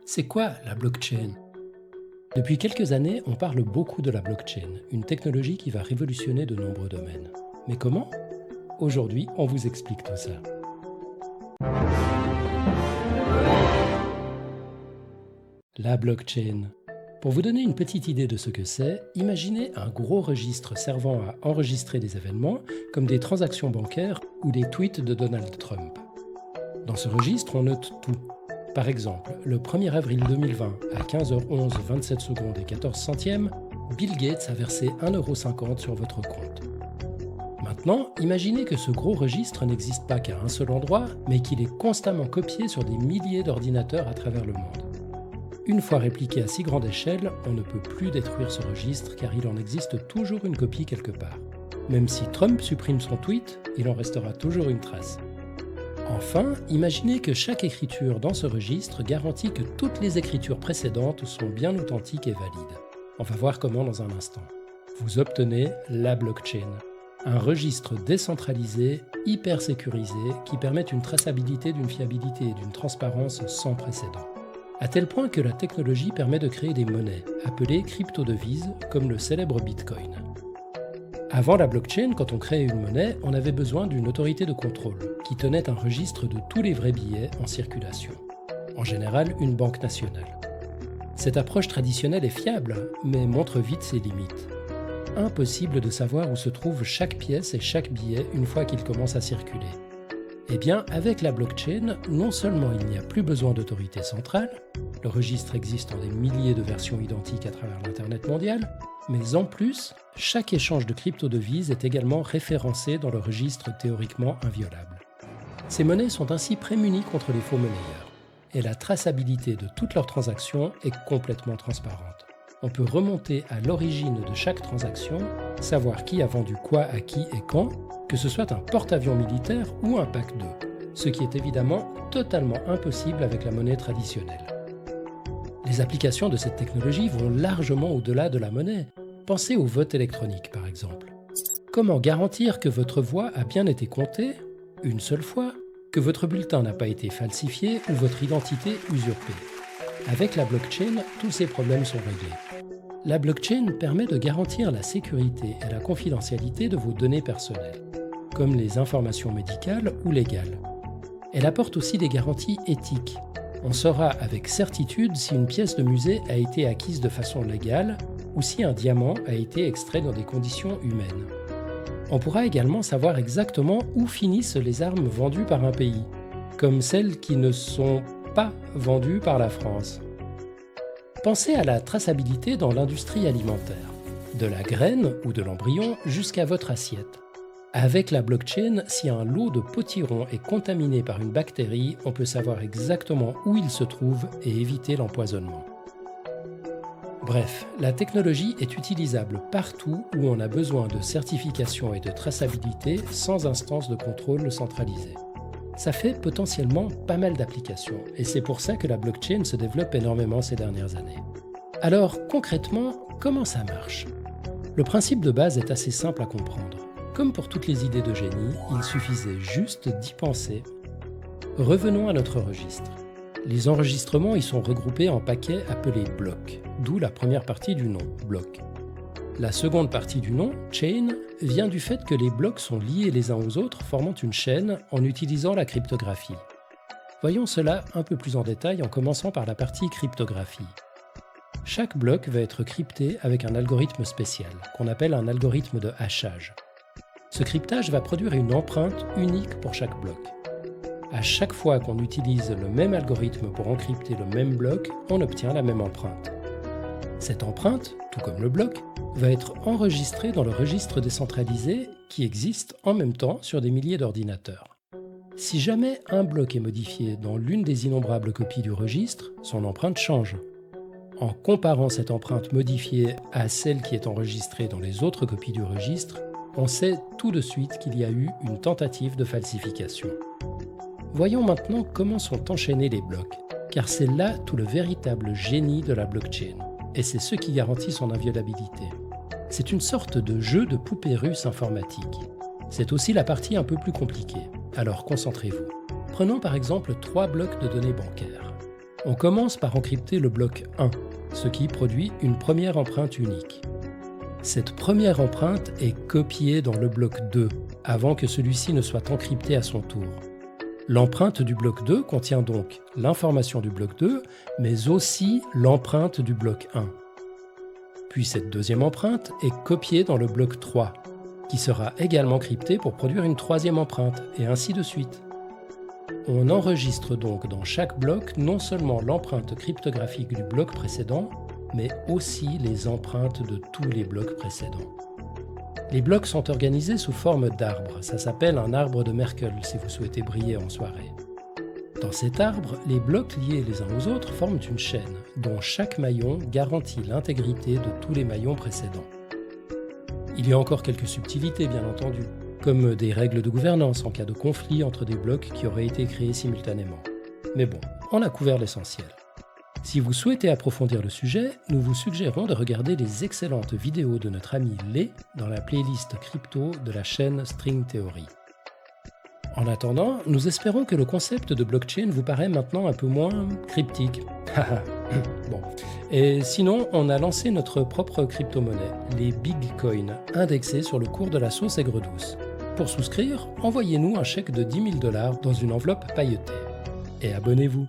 C'est quoi la blockchain? Depuis quelques années, on parle beaucoup de la blockchain, une technologie qui va révolutionner de nombreux domaines. Mais comment? Aujourd'hui, on vous explique tout ça. La blockchain. Pour vous donner une petite idée de ce que c'est, imaginez un gros registre servant à enregistrer des événements, comme des transactions bancaires ou des tweets de Donald Trump. Dans ce registre, on note tout. Par exemple, le 1er avril 2020, à 15h11, 27 secondes et 14 centièmes, Bill Gates a versé 1,50 € sur votre compte. Maintenant, imaginez que ce gros registre n'existe pas qu'à un seul endroit, mais qu'il est constamment copié sur des milliers d'ordinateurs à travers le monde. Une fois répliqué à si grande échelle, on ne peut plus détruire ce registre car il en existe toujours une copie quelque part. Même si Trump supprime son tweet, il en restera toujours une trace. Enfin, imaginez que chaque écriture dans ce registre garantit que toutes les écritures précédentes sont bien authentiques et valides. On va voir comment dans un instant. Vous obtenez la blockchain, un registre décentralisé, hyper sécurisé, qui permet une traçabilité, d'une fiabilité et d'une transparence sans précédent. À tel point que la technologie permet de créer des monnaies, appelées crypto-devises, comme le célèbre Bitcoin. Avant la blockchain, quand on créait une monnaie, on avait besoin d'une autorité de contrôle, qui tenait un registre de tous les vrais billets en circulation. En général, une banque nationale. Cette approche traditionnelle est fiable, mais montre vite ses limites. Impossible de savoir où se trouve chaque pièce et chaque billet une fois qu'il commence à circuler. Eh bien, avec la blockchain, non seulement il n'y a plus besoin d'autorité centrale, le registre existe en des milliers de versions identiques à travers l'Internet mondial, mais en plus, chaque échange de crypto-devises est également référencé dans le registre théoriquement inviolable. Ces monnaies sont ainsi prémunies contre les faux monnayeurs, et la traçabilité de toutes leurs transactions est complètement transparente. On peut remonter à l'origine de chaque transaction, savoir qui a vendu quoi à qui et quand, que ce soit un porte-avions militaire ou un pack d'œufs, ce qui est évidemment totalement impossible avec la monnaie traditionnelle. Les applications de cette technologie vont largement au-delà de la monnaie. Pensez au vote électronique par exemple. Comment garantir que votre voix a bien été comptée, une seule fois, que votre bulletin n'a pas été falsifié ou votre identité usurpée? Avec la blockchain, tous ces problèmes sont réglés. La blockchain permet de garantir la sécurité et la confidentialité de vos données personnelles, comme les informations médicales ou légales. Elle apporte aussi des garanties éthiques. On saura avec certitude si une pièce de musée a été acquise de façon légale ou si un diamant a été extrait dans des conditions humaines. On pourra également savoir exactement où finissent les armes vendues par un pays, comme celles qui ne sont pas vendues par la France. Pensez à la traçabilité dans l'industrie alimentaire, de la graine ou de l'embryon jusqu'à votre assiette. Avec la blockchain, si un lot de potiron est contaminé par une bactérie, on peut savoir exactement où il se trouve et éviter l'empoisonnement. Bref, la technologie est utilisable partout où on a besoin de certification et de traçabilité sans instance de contrôle centralisée. Ça fait potentiellement pas mal d'applications et c'est pour ça que la blockchain se développe énormément ces dernières années. Alors concrètement, comment ça marche? Le principe de base est assez simple à comprendre. Comme pour toutes les idées de génie, il suffisait juste d'y penser. Revenons à notre registre. Les enregistrements y sont regroupés en paquets appelés blocs, d'où la première partie du nom, bloc. La seconde partie du nom, chain, vient du fait que les blocs sont liés les uns aux autres, formant une chaîne en utilisant la cryptographie. Voyons cela un peu plus en détail en commençant par la partie cryptographie. Chaque bloc va être crypté avec un algorithme spécial, qu'on appelle un algorithme de hachage. Ce cryptage va produire une empreinte unique pour chaque bloc. À chaque fois qu'on utilise le même algorithme pour encrypter le même bloc, on obtient la même empreinte. Cette empreinte, tout comme le bloc, va être enregistrée dans le registre décentralisé qui existe en même temps sur des milliers d'ordinateurs. Si jamais un bloc est modifié dans l'une des innombrables copies du registre, son empreinte change. En comparant cette empreinte modifiée à celle qui est enregistrée dans les autres copies du registre, on sait tout de suite qu'il y a eu une tentative de falsification. Voyons maintenant comment sont enchaînés les blocs, car c'est là tout le véritable génie de la blockchain, et c'est ce qui garantit son inviolabilité. C'est une sorte de jeu de poupée russe informatique. C'est aussi la partie un peu plus compliquée, alors concentrez-vous. Prenons par exemple 3 blocs de données bancaires. On commence par encrypter le bloc 1, ce qui produit une première empreinte unique. Cette première empreinte est copiée dans le bloc 2, avant que celui-ci ne soit encrypté à son tour. L'empreinte du bloc 2 contient donc l'information du bloc 2, mais aussi l'empreinte du bloc 1. Puis cette deuxième empreinte est copiée dans le bloc 3, qui sera également crypté pour produire une troisième empreinte, et ainsi de suite. On enregistre donc dans chaque bloc non seulement l'empreinte cryptographique du bloc précédent, mais aussi les empreintes de tous les blocs précédents. Les blocs sont organisés sous forme d'arbres, ça s'appelle un arbre de Merkle si vous souhaitez briller en soirée. Dans cet arbre, les blocs liés les uns aux autres forment une chaîne, dont chaque maillon garantit l'intégrité de tous les maillons précédents. Il y a encore quelques subtilités bien entendu, comme des règles de gouvernance en cas de conflit entre des blocs qui auraient été créés simultanément. Mais bon, on a couvert l'essentiel. Si vous souhaitez approfondir le sujet, nous vous suggérons de regarder les excellentes vidéos de notre ami Lé dans la playlist crypto de la chaîne String Theory. En attendant, nous espérons que le concept de blockchain vous paraît maintenant un peu moins cryptique. Bon. Et sinon, on a lancé notre propre crypto-monnaie, les Bitcoins, indexés sur le cours de la sauce aigre douce. Pour souscrire, envoyez-nous un chèque de 10 000 $ dans une enveloppe pailletée. Et abonnez-vous.